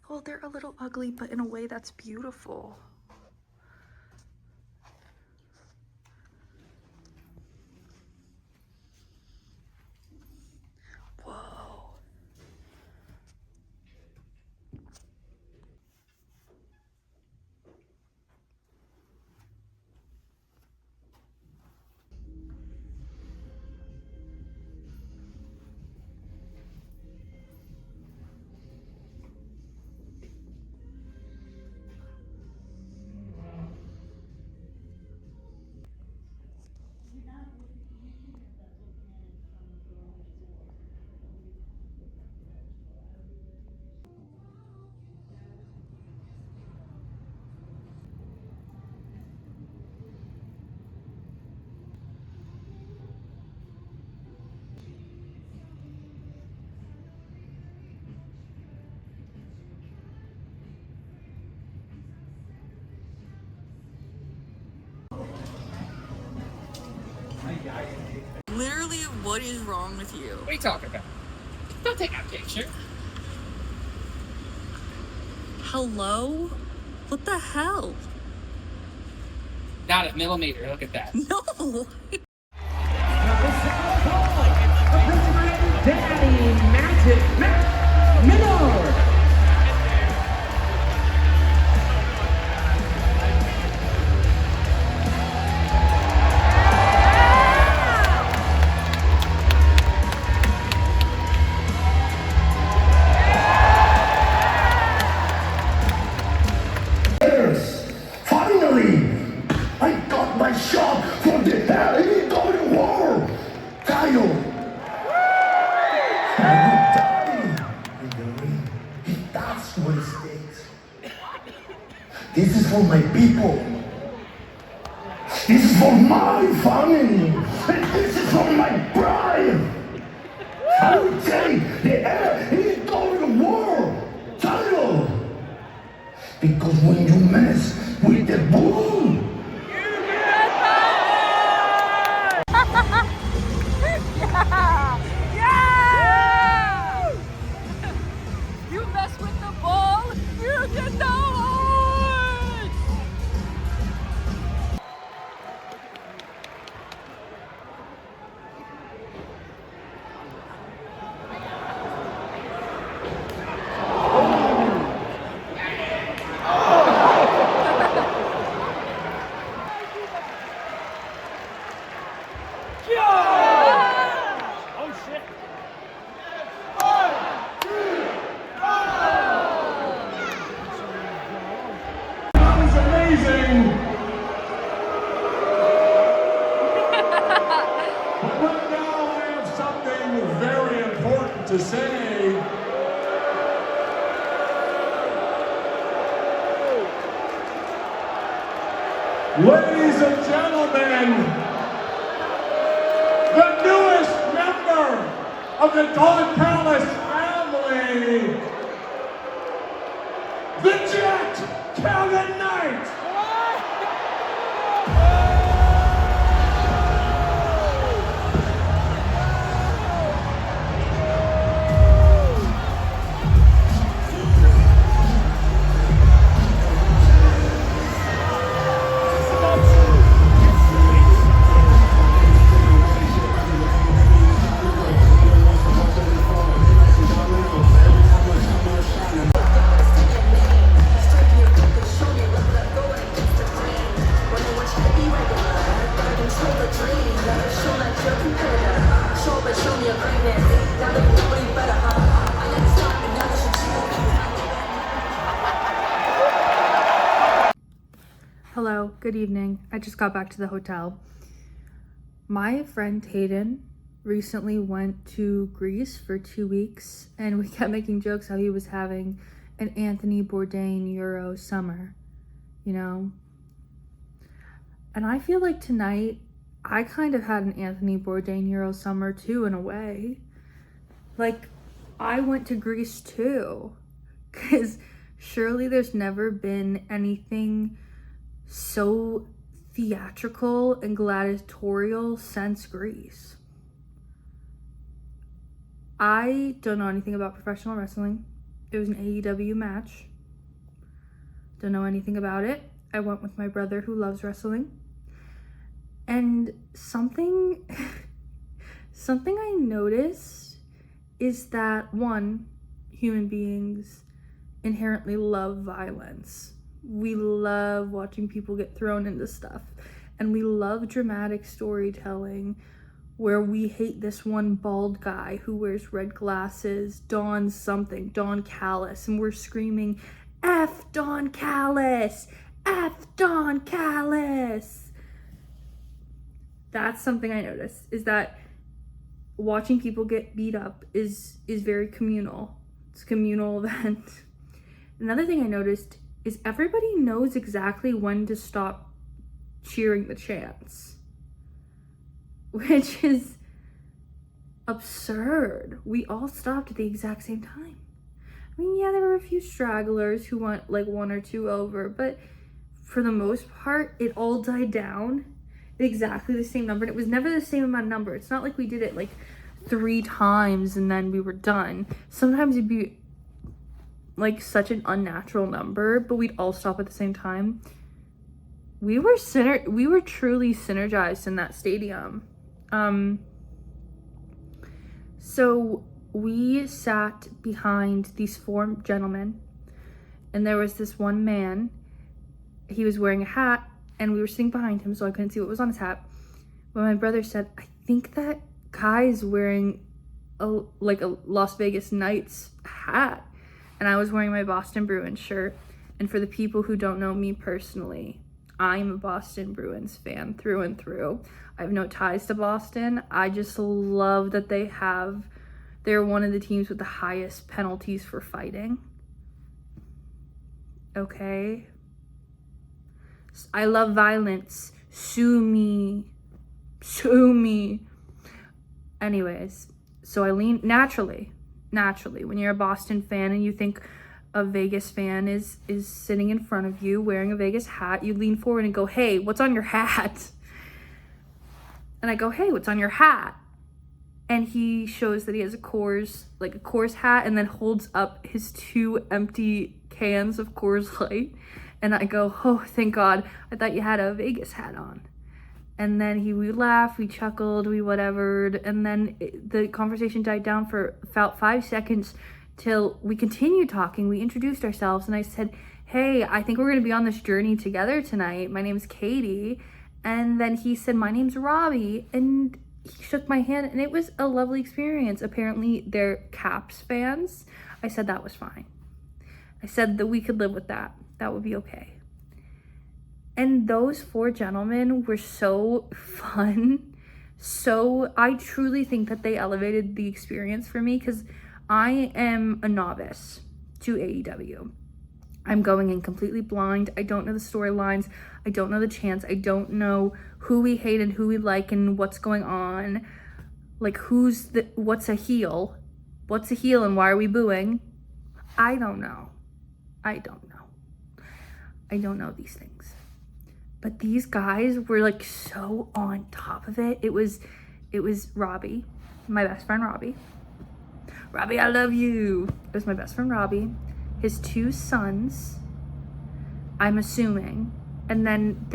Well, they're a little ugly, but in a way that's beautiful. Whoa. Literally, what is wrong with you? What are you talking about? Don't take that picture. Hello? What the hell? Not a millimeter, look at that. No! Daddy Magic Miller. Finally, I got my shot from the heavy-going war. Kyle. That's what it takes. This is for my people. This is for my family. And this is for my bride. I will take the air is going to war. Title. Because when you mess with the bull, You mess with the ball, you get the horse! But now I have something very important to say. Ladies and gentlemen, the newest member of the Dawn Palace family, the Jet Kevin Knight. Hello, good evening. I just got back to the hotel. My friend Hayden recently went to Greece for 2 weeks, and we kept making jokes how he was having an Anthony Bourdain Euro summer, you know? And I feel like tonight, I kind of had an Anthony Bourdain Euro summer too, in a way. Like, I went to Greece too, because surely there's never been anything so theatrical and gladiatorial since Greece. I don't know anything about professional wrestling. It was an AEW match. Don't know anything about it. I went with my brother who loves wrestling. And something I noticed is that, one, human beings inherently love violence. We love watching people get thrown into stuff. And we love dramatic storytelling where we hate this one bald guy who wears red glasses, Don Callis, and we're screaming, F Don Callis! F Don Callis! That's something I noticed, is that watching people get beat up is very communal. It's a communal event. Another thing I noticed is everybody knows exactly when to stop cheering the chants, which is absurd. We all stopped at the exact same time. I mean, yeah, there were a few stragglers who went like one or two over, but for the most part, it all died down at exactly the same number. And it was never the same amount of number. It's not like we did it like 3 times and then we were done. Sometimes it'd be like such an unnatural number, but we'd all stop at the same time. We were truly synergized in that stadium. So we sat behind these 4 gentlemen, and there was this one man. He was wearing a hat, and we were sitting behind him, so I couldn't see what was on his hat. But my brother said, I think that guy is wearing a Las Vegas Knights hat. And I was wearing my Boston Bruins shirt. And for the people who don't know me personally, I'm a Boston Bruins fan through and through. I have no ties to Boston. I just love that they're one of the teams with the highest penalties for fighting. Okay? I love violence. Sue me. Sue me. Anyways, so I lean naturally, when you're a Boston fan and you think a Vegas fan is sitting in front of you wearing a Vegas hat, you lean forward and go, hey, what's on your hat? And I go, hey, what's on your hat? And he shows that he has a Coors hat, and then holds up his 2 empty cans of Coors Light. And I go, oh, thank God, I thought you had a Vegas hat on. And then we laughed, we chuckled, we whatevered, and then the conversation died down for about 5 seconds till we continued talking. We introduced ourselves, and I said, hey, I think we're going to be on this journey together tonight. My name's Katie. And then he said, my name's Robbie, and he shook my hand, and it was a lovely experience. Apparently, they're Caps fans. I said that was fine. I said that we could live with that. That would be okay. And those 4 gentlemen were so fun. So I truly think that they elevated the experience for me, because I am a novice to AEW. I'm going in completely blind. I don't know the storylines. I don't know the chants. I don't know who we hate and who we like and what's going on. Like, what's a heel? What's a heel and why are we booing? I don't know. I don't know these things. But these guys were like so on top of it. It was Robbie, my best friend Robbie. Robbie, I love you. It was my best friend Robbie, his 2 sons, I'm assuming, and then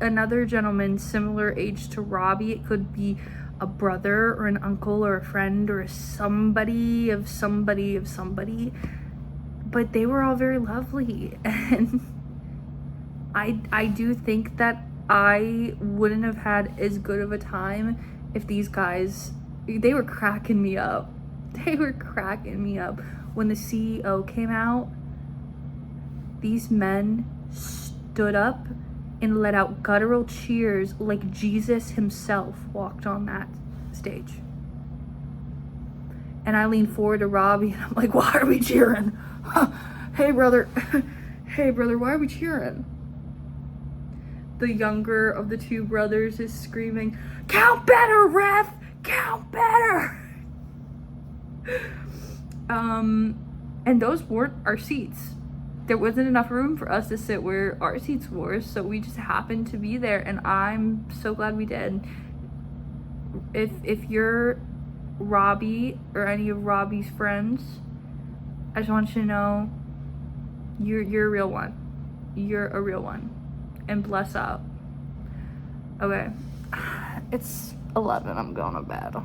another gentleman similar age to Robbie. It could be a brother or an uncle or a friend or somebody of somebody of somebody. But they were all very lovely, and I do think that I wouldn't have had as good of a time if these guys, they were cracking me up. They were cracking me up. When the CEO came out, these men stood up and let out guttural cheers like Jesus himself walked on that stage. And I leaned forward to Robbie and I'm like, why are we cheering? Hey brother, why are we cheering? The younger of the 2 brothers is screaming, count better, ref! Count better! And those weren't our seats. There wasn't enough room for us to sit where our seats were, so we just happened to be there, and I'm so glad we did. If you're Robbie or any of Robbie's friends, I just want you to know you're a real one. You're a real one. And bless up. Okay. It's 11. I'm going to bed.